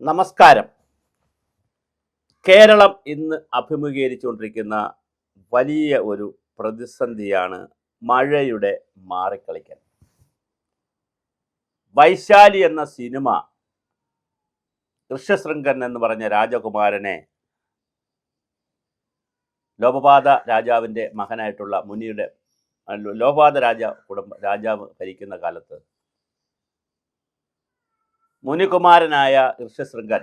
നമസ്കാരം. കേരളം ഇന്ന് അഭിമുഖീകരിച്ചുകൊണ്ടിരിക്കുന്ന വലിയ ഒരു പ്രതിസന്ധിയാണ് മഴയുടെ മാറിക്കളിക്കൽ. വൈശാലി എന്ന സിനിമ ഋഷ്യശൃംഗൻ എന്ന് പറഞ്ഞ രാജകുമാരനെ ലോപപാത രാജാവിൻ്റെ മകനായിട്ടുള്ള മുനിയുടെ ലോപപാത രാജാവ് ഭരിക്കുന്ന കാലത്ത് മുനികുമാരനായ ഋഷ്യശൃംഗൻ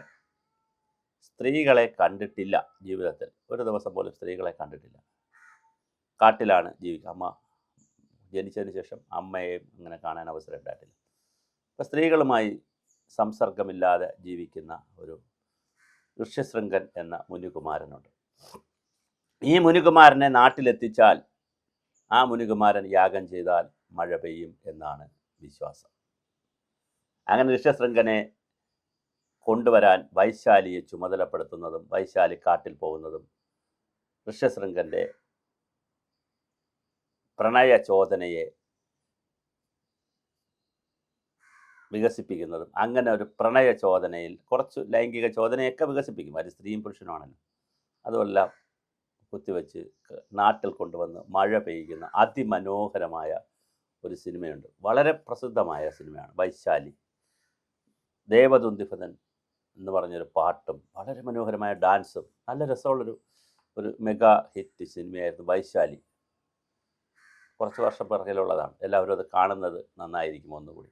സ്ത്രീകളെ കണ്ടിട്ടില്ല. ജീവിതത്തിൽ ഒരു ദിവസം പോലും സ്ത്രീകളെ കണ്ടിട്ടില്ല. കാട്ടിലാണ് ജീവിക്കുക. അമ്മ ജനിച്ചതിന് ശേഷം അമ്മയെയും അങ്ങനെ കാണാൻ അവസരം ഉണ്ടായിട്ടില്ല. അപ്പം സ്ത്രീകളുമായി സംസർഗമില്ലാതെ ജീവിക്കുന്ന ഒരു ഋഷ്യശൃംഗൻ എന്ന മുനികുമാരനുണ്ട്. ഈ മുനികുമാരനെ നാട്ടിലെത്തിച്ചാൽ ആ മുനികുമാരൻ യാഗം ചെയ്താൽ മഴ പെയ്യും എന്നാണ് വിശ്വാസം. അങ്ങനെ ഋഷ്യശൃംഗനെ കൊണ്ടുവരാൻ വൈശാലിയെ ചുമതലപ്പെടുത്തുന്നതും വൈശാലി കാട്ടിൽ പോകുന്നതും ഋഷ്യശൃംഗൻ്റെ പ്രണയ ചോദനയെ വികസിപ്പിക്കുന്നതും, അങ്ങനെ ഒരു പ്രണയ ചോദനയിൽ കുറച്ച് ലൈംഗിക ചോദനയൊക്കെ വികസിപ്പിക്കും. അത് സ്ത്രീയും പുരുഷനുമാണല്ലോ. അതുമെല്ലാം കുത്തിവെച്ച് നാട്ടിൽ കൊണ്ടുവന്ന് മഴ പെയ്യുന്ന അതിമനോഹരമായ ഒരു സിനിമയുണ്ട്. വളരെ പ്രസിദ്ധമായ സിനിമയാണ് വൈശാലി. ദേവദുന്ദിഫതൻ എന്ന് പറഞ്ഞൊരു പാട്ടും വളരെ മനോഹരമായ ഡാൻസും നല്ല രസമുള്ളൊരു മെഗാ ഹിറ്റ് സിനിമയായിരുന്നു വൈശാലി. കുറച്ച് വർഷം പിറകിലുള്ളതാണ്. എല്ലാവരും അത് കാണുന്നത് നന്നായിരിക്കും ഒന്നുകൂടി.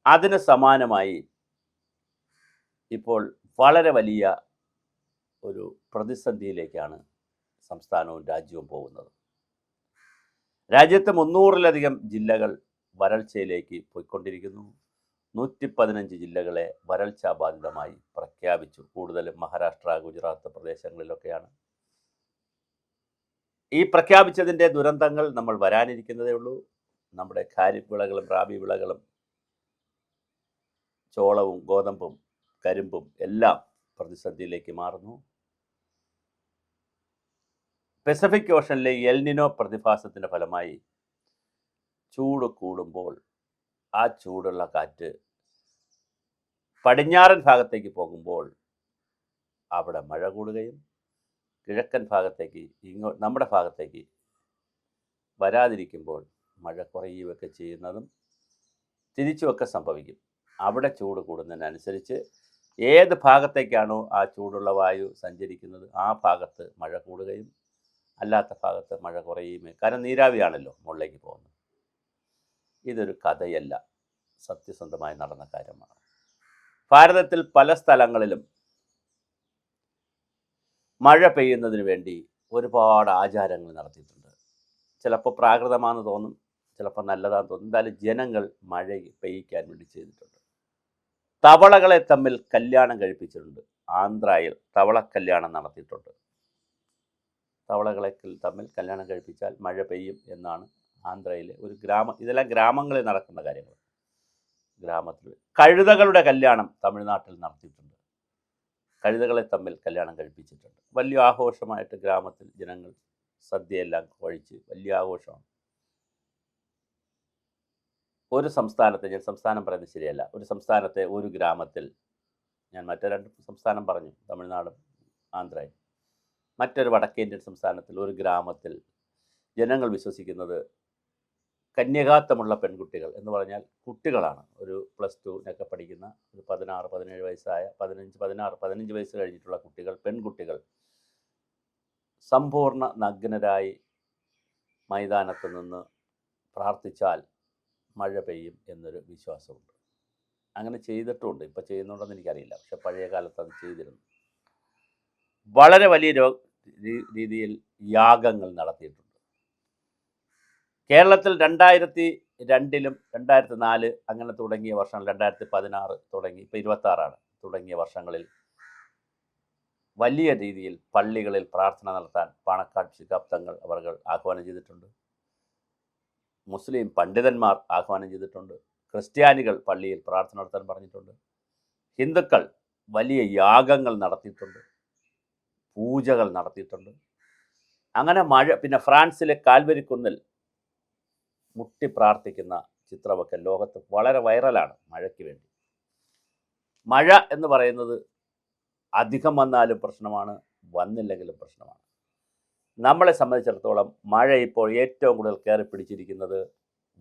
അതിന് സമാനമായി ഇപ്പോൾ വളരെ വലിയ ഒരു പ്രതിസന്ധിയിലേക്കാണ് സംസ്ഥാനവും രാജ്യവും പോകുന്നത്. രാജ്യത്ത് 300-ലധികം ജില്ലകൾ വരൾച്ചയിലേക്ക് പോയിക്കൊണ്ടിരിക്കുന്നു. 115 ജില്ലകളെ വരൾച്ചാ ബാധിതമായി പ്രഖ്യാപിച്ചു. കൂടുതലും മഹാരാഷ്ട്ര, ഗുജറാത്ത് പ്രദേശങ്ങളിലൊക്കെയാണ്. ഈ പ്രഖ്യാപിച്ചതിൻ്റെ ദുരന്തങ്ങൾ നമ്മൾ വരാനിരിക്കുന്നതേ ഉള്ളൂ. നമ്മുടെ ഖാരിഫ് വിളകളും റാബി വിളകളും ചോളവും ഗോതമ്പും കരിമ്പും എല്ലാം പ്രതിസന്ധിയിലേക്ക് മാറുന്നു. പസഫിക് ഓഷനിലെ എൽനിനോ പ്രതിഭാസത്തിൻ്റെ ഫലമായി ചൂട് കൂടുമ്പോൾ ആ ചൂടുള്ള കാറ്റ് പടിഞ്ഞാറൻ ഭാഗത്തേക്ക് പോകുമ്പോൾ അവിടെ മഴ കൂടുകയും കിഴക്കൻ ഭാഗത്തേക്ക് നമ്മുടെ ഭാഗത്തേക്ക് വരാതിരിക്കുമ്പോൾ മഴ കുറയുകയൊക്കെ ചെയ്യുന്നതും തിരിച്ചുമൊക്കെ സംഭവിക്കും. അവിടെ ചൂട് കൂടുന്നതിനനുസരിച്ച് ഏത് ഭാഗത്തേക്കാണോ ആ ചൂടുള്ള വായു സഞ്ചരിക്കുന്നത് ആ ഭാഗത്ത് മഴ കൂടുകയും അല്ലാത്ത ഭാഗത്ത് മഴ കുറയുകയും. കാരണം നീരാവിയാണല്ലോ മുകളിലേക്ക് പോകുന്നത്. ഇതൊരു കഥയല്ല, സത്യസന്ധമായി നടന്ന കാര്യമാണ്. ഭാരതത്തിൽ പല സ്ഥലങ്ങളിലും മഴ പെയ്യുന്നതിന് വേണ്ടി ഒരുപാട് ആചാരങ്ങൾ നടത്തിയിട്ടുണ്ട്. ചിലപ്പോൾ പ്രാകൃതമാണെന്ന് തോന്നും, ചിലപ്പോൾ നല്ലതാണെന്ന് തോന്നും. എന്തായാലും ജനങ്ങൾ മഴ പെയ്യിക്കാൻ വേണ്ടി ചെയ്തിട്ടുണ്ട്. തവളകളെ തമ്മിൽ കല്യാണം കഴിപ്പിച്ചിട്ടുണ്ട്. ആന്ധ്രയിൽ തവള കല്യാണം നടത്തിയിട്ടുണ്ട്. തവളകളെ തമ്മിൽ കല്യാണം കഴിപ്പിച്ചാൽ മഴ പെയ്യും എന്നാണ് ആന്ധ്രയിലെ ഒരു ഇതെല്ലാം ഗ്രാമങ്ങളിൽ നടക്കുന്ന കാര്യങ്ങൾ. ഗ്രാമത്തിൽ കഴുതകളുടെ കല്യാണം തമിഴ്നാട്ടിൽ നടത്തിയിട്ടുണ്ട്. കഴുതകളെ തമ്മിൽ കല്യാണം കഴിപ്പിച്ചിട്ടുണ്ട്. വലിയ ആഘോഷമായിട്ട് ഗ്രാമത്തിൽ ജനങ്ങൾ സദ്യയെല്ലാം കഴിച്ച് വലിയ ആഘോഷമാണ്. ഒരു സംസ്ഥാനത്തെ, ഞാൻ സംസ്ഥാനം പറയുന്നത് ശരിയല്ല, ഒരു സംസ്ഥാനത്തെ ഒരു ഗ്രാമത്തിൽ, ഞാൻ മറ്റു 2 സംസ്ഥാനം പറഞ്ഞു, തമിഴ്നാടും ആന്ധ്രയും, മറ്റൊരു വടക്കേന്ത്യൻ സംസ്ഥാനത്തിൽ ഒരു ഗ്രാമത്തിൽ ജനങ്ങൾ വിശ്വസിക്കുന്നത് കന്യകാത്വമുള്ള പെൺകുട്ടികൾ എന്ന് പറഞ്ഞാൽ കുട്ടികളാണ്. ഒരു +2 പഠിക്കുന്ന ഒരു 16-17 വയസ്സായ 15 വയസ്സ് കഴിഞ്ഞിട്ടുള്ള കുട്ടികൾ, പെൺകുട്ടികൾ സമ്പൂർണ്ണ നഗ്നരായി മൈതാനത്ത് നിന്ന് പ്രാർത്ഥിച്ചാൽ മഴ പെയ്യും എന്നൊരു വിശ്വാസമുണ്ട്. അങ്ങനെ ചെയ്തിട്ടുമുണ്ട്. ഇപ്പോൾ ചെയ്യുന്നുണ്ടെന്ന് എനിക്കറിയില്ല, പക്ഷെ പഴയ കാലത്ത് അത് ചെയ്തിരുന്നു. വളരെ വലിയ രീതിയിൽ യാഗങ്ങൾ നടത്തിയിട്ടുണ്ട്. കേരളത്തിൽ 2002-ലും 2004 അങ്ങനെ തുടങ്ങിയ വർഷങ്ങൾ, 2016 തുടങ്ങി, ഇപ്പോൾ 26 തുടങ്ങിയ വർഷങ്ങളിൽ വലിയ രീതിയിൽ പള്ളികളിൽ പ്രാർത്ഥന നടത്താൻ പാണക്കാട് ശിഹാബ് തങ്ങൾ അവർ ആഹ്വാനം ചെയ്തിട്ടുണ്ട്. മുസ്ലിം പണ്ഡിതന്മാർ ആഹ്വാനം ചെയ്തിട്ടുണ്ട്. ക്രിസ്ത്യാനികൾ പള്ളിയിൽ പ്രാർത്ഥന നടത്താൻ പറഞ്ഞിട്ടുണ്ട്. ഹിന്ദുക്കൾ വലിയ യാഗങ്ങൾ നടത്തിയിട്ടുണ്ട്, പൂജകൾ നടത്തിയിട്ടുണ്ട്. അങ്ങനെ മഴ, പിന്നെ ഫ്രാൻസിലെ കാൽവരിക്കുന്നിൽ മുട്ടി പ്രാർത്ഥിക്കുന്ന ചിത്രമൊക്കെ ലോകത്ത് വളരെ വൈറലാണ് മഴയ്ക്ക് വേണ്ടി. മഴ എന്ന് പറയുന്നത് അധികം വന്നാലും പ്രശ്നമാണ്, വന്നില്ലെങ്കിലും പ്രശ്നമാണ്. നമ്മളെ സംബന്ധിച്ചിടത്തോളം മഴ ഇപ്പോൾ ഏറ്റവും കൂടുതൽ കയറി പിടിച്ചിരിക്കുന്നത്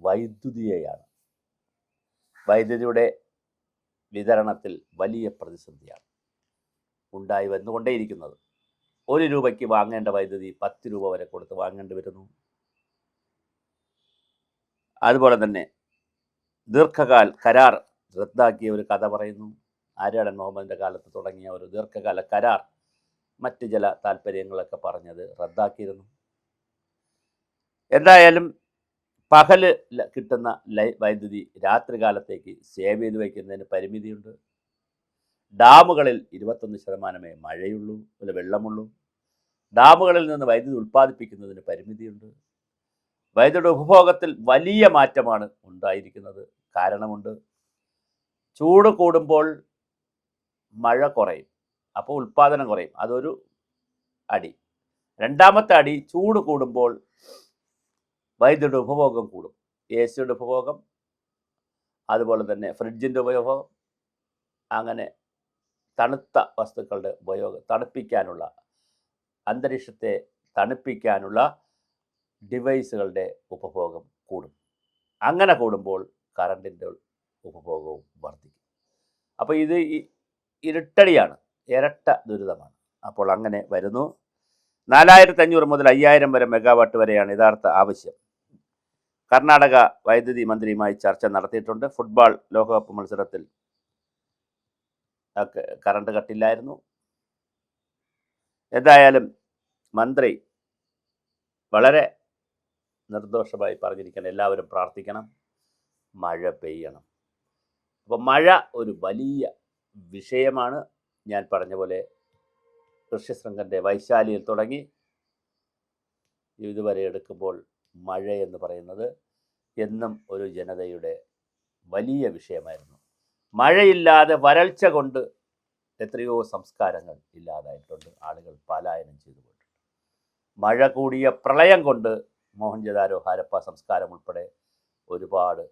വൈദ്യുതിയെയാണ്. വൈദ്യുതിയുടെ വിതരണത്തിൽ വലിയ പ്രതിസന്ധിയാണ് ഉണ്ടായി വന്നുകൊണ്ടേയിരിക്കുന്നത്. 1 രൂപയ്ക്ക് വാങ്ങേണ്ട വൈദ്യുതി 10 രൂപ വരെ കൊടുത്ത് വാങ്ങേണ്ടി വരുന്നു. അതുപോലെ തന്നെ ദീർഘകാല കരാർ റദ്ദാക്കിയ ഒരു കഥ പറയുന്നു. ആര്യാടൻ മുഹമ്മദിൻ്റെ കാലത്ത് തുടങ്ങിയ ഒരു ദീർഘകാല കരാർ മറ്റ് ചില താല്പര്യങ്ങളൊക്കെ പറഞ്ഞത് റദ്ദാക്കിയിരുന്നു. എന്തായാലും പകല് കിട്ടുന്ന വൈദ്യുതി രാത്രി കാലത്തേക്ക് സേവ് ചെയ്ത് വയ്ക്കുന്നതിന് പരിമിതിയുണ്ട്. ഡാമുകളിൽ 21% മഴയുള്ളൂ, വെള്ളമുള്ളൂ. ഡാമുകളിൽ നിന്ന് വൈദ്യുതി ഉൽപ്പാദിപ്പിക്കുന്നതിന് പരിമിതിയുണ്ട്. വൈദ്യുതി ഉപഭോഗത്തിൽ വലിയ മാറ്റമാണ് ഉണ്ടായിരിക്കുന്നത്. കാരണമുണ്ട്. ചൂട് കൂടുമ്പോൾ മഴ കുറയും, അപ്പോൾ ഉൽപ്പാദനം കുറയും. അതൊരു അടി. രണ്ടാമത്തെ അടി, ചൂട് കൂടുമ്പോൾ വൈദ്യുതി ഉപഭോഗം കൂടും. എ സിയുടെ ഉപഭോഗം, അതുപോലെ തന്നെ ഫ്രിഡ്ജിൻ്റെ ഉപയോഗം, അങ്ങനെ തണുത്ത വസ്തുക്കളുടെ ഉപയോഗം, തണുപ്പിക്കാനുള്ള അന്തരീക്ഷത്തെ തണുപ്പിക്കാനുള്ള ഡിവൈസുകളുടെ ഉപഭോഗം കൂടും. അങ്ങനെ കൂടുമ്പോൾ കറണ്ടിൻ്റെ ഉപഭോഗവും വർദ്ധിക്കും. അപ്പോൾ ഇത് ഇരുട്ടടിയാണ്, ഇരട്ട ദുരിതമാണ്. അപ്പോൾ അങ്ങനെ വരുന്നു. 4500 മുതൽ 5000 വരെ മെഗാവാട്ട് വരെയാണ് യഥാർത്ഥ ആവശ്യം. കർണാടക വൈദ്യുതി മന്ത്രിയുമായി ചർച്ച നടത്തിയിട്ടുണ്ട്. ഫുട്ബോൾ ലോകകപ്പ് മത്സരത്തിൽ കറണ്ട് കട്ടില്ലായിരുന്നു. എന്തായാലും മന്ത്രി വളരെ നിർദോഷമായി പറഞ്ഞിരിക്കണം, എല്ലാവരും പ്രാർത്ഥിക്കണം, മഴ പെയ്യണം. അപ്പോൾ മഴ ഒരു വലിയ വിഷയമാണ്. ഞാൻ പറഞ്ഞ പോലെ ഋഷ്യശൃംഗൻ്റെ വൈശാലിയിൽ തുടങ്ങി ഇതുവരെ എടുക്കുമ്പോൾ മഴ എന്ന് പറയുന്നത് എന്നും ഒരു ജനതയുടെ വലിയ വിഷയമായിരുന്നു. മഴയില്ലാതെ വരൾച്ച കൊണ്ട് എത്രയോ സംസ്കാരങ്ങൾ ഇല്ലാതായിട്ടുണ്ട്. ആളുകൾ പലായനം ചെയ്തു പോയിട്ടുണ്ട്. മഴ കൂടിയ പ്രളയം കൊണ്ട് മോഹൻജദാരോ ഹാരപ്പ സംസ്കാരം ഉൾപ്പെടെ ഒരുപാട്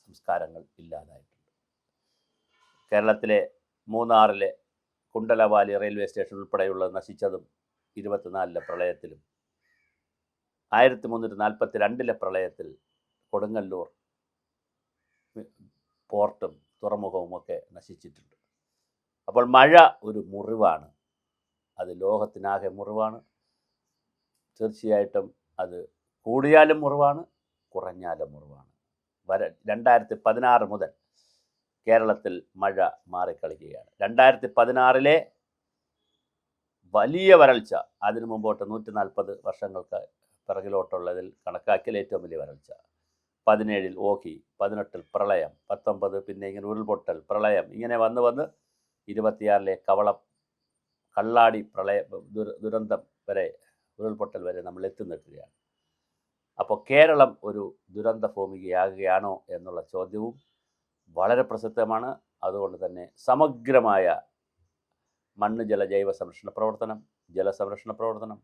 സംസ്കാരങ്ങൾ ഇല്ലാതായിട്ടുണ്ട്. കേരളത്തിലെ മൂന്നാറിലെ കുണ്ടലവാലി റെയിൽവേ സ്റ്റേഷൻ ഉൾപ്പെടെയുള്ളത് നശിച്ചതും 24 പ്രളയത്തിലും 1342 പ്രളയത്തിൽ കൊടുങ്ങല്ലൂർ പോർട്ടും തുറമുഖവും ഒക്കെ നശിച്ചിട്ടുണ്ട്. അപ്പോൾ മഴ ഒരു മുറിവാണ്, അത് ലോകത്തിനാകെ മുറിവാണ്. തീർച്ചയായിട്ടും അത് കൂടിയാലും മുറിവാണ്, കുറഞ്ഞാലും മുറിവാണ്. 2016 മുതൽ കേരളത്തിൽ മഴ മാറിക്കളിക്കുകയാണ്. 2016 വലിയ വരൾച്ച, അതിനു മുമ്പോട്ട് 140 വർഷങ്ങൾക്ക് പിറകിലോട്ടുള്ളതിൽ കണക്കാക്കിയാൽ ഏറ്റവും വലിയ വരൾച്ച. 17 ഓഖി, 18 പ്രളയം, 19 പിന്നെ ഇങ്ങനെ ഉരുൾപൊട്ടൽ, പ്രളയം, ഇങ്ങനെ വന്ന് 26 കള്ളാടി പ്രളയ ദുരന്തം വരെ, ഉരുൾപൊട്ടൽ വരെ നമ്മൾ എത്തി നിൽക്കുകയാണ്. അപ്പോൾ കേരളം ഒരു ദുരന്ത ഭൂമികയാകുകയാണോ എന്നുള്ള ചോദ്യവും വളരെ പ്രസക്തമാണ്. അതുകൊണ്ട് തന്നെ സമഗ്രമായ മണ്ണ് ജല ജൈവ സംരക്ഷണ പ്രവർത്തനം, ജലസംരക്ഷണ പ്രവർത്തനം,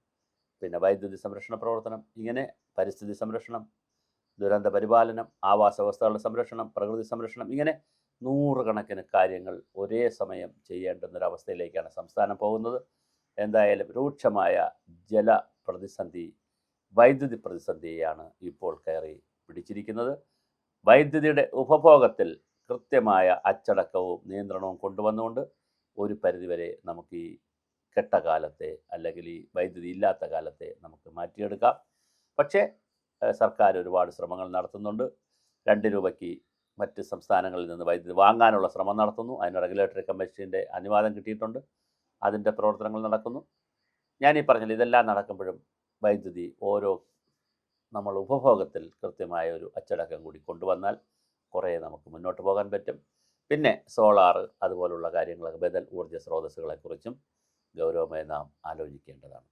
പിന്നെ വൈദ്യുതി സംരക്ഷണ പ്രവർത്തനം, ഇങ്ങനെ പരിസ്ഥിതി സംരക്ഷണം, ദുരന്ത പരിപാലനം, ആവാസ വ്യവസ്ഥകളുടെ സംരക്ഷണം, പ്രകൃതി സംരക്ഷണം, ഇങ്ങനെ 100 കണക്കിന് കാര്യങ്ങൾ ഒരേ സമയം ചെയ്യേണ്ടുന്നൊരവസ്ഥയിലേക്കാണ് സംസ്ഥാനം പോകുന്നത്. എന്തായാലും രൂക്ഷമായ ജല പ്രതിസന്ധി, വൈദ്യുതി പ്രതിസന്ധിയെയാണ് ഇപ്പോൾ കയറി പിടിച്ചിരിക്കുന്നത്. വൈദ്യുതിയുടെ ഉപഭോഗത്തിൽ കൃത്യമായ അച്ചടക്കവും നിയന്ത്രണവും കൊണ്ടുവന്നുകൊണ്ട് ഒരു പരിധിവരെ നമുക്ക് ഈ കെട്ടകാലത്തെ, അല്ലെങ്കിൽ ഈ വൈദ്യുതി ഇല്ലാത്ത കാലത്തെ നമുക്ക് മാറ്റിയെടുക്കാം. പക്ഷേ സർക്കാർ ഒരുപാട് ശ്രമങ്ങൾ നടത്തുന്നുണ്ട്. 2 രൂപയ്ക്ക് മറ്റ് സംസ്ഥാനങ്ങളിൽ നിന്ന് വൈദ്യുതി വാങ്ങാനുള്ള ശ്രമം നടത്തുന്നു. അതിന് റെഗുലേറ്ററി കമ്മീഷൻ്റെ അനുവാദം കിട്ടിയിട്ടുണ്ട്. അതിൻ്റെ പ്രവർത്തനങ്ങൾ നടക്കുന്നു. ഞാനീ പറഞ്ഞില്ല, ഇതെല്ലാം നടക്കുമ്പോഴും വൈദ്യുതി നമ്മൾ ഉപഭോഗത്തിൽ കൃത്യമായ ഒരു അച്ചടക്കം കൂടി കൊണ്ടുവന്നാൽ കുറേ നമുക്ക് മുന്നോട്ട് പോകാൻ പറ്റും. പിന്നെ സോളാർ അതുപോലുള്ള കാര്യങ്ങളൊക്കെ, ബദൽ ഊർജ്ജ സ്രോതസ്സുകളെക്കുറിച്ചും ഗൗരവമായി നാം ആലോചിക്കേണ്ടതാണ്.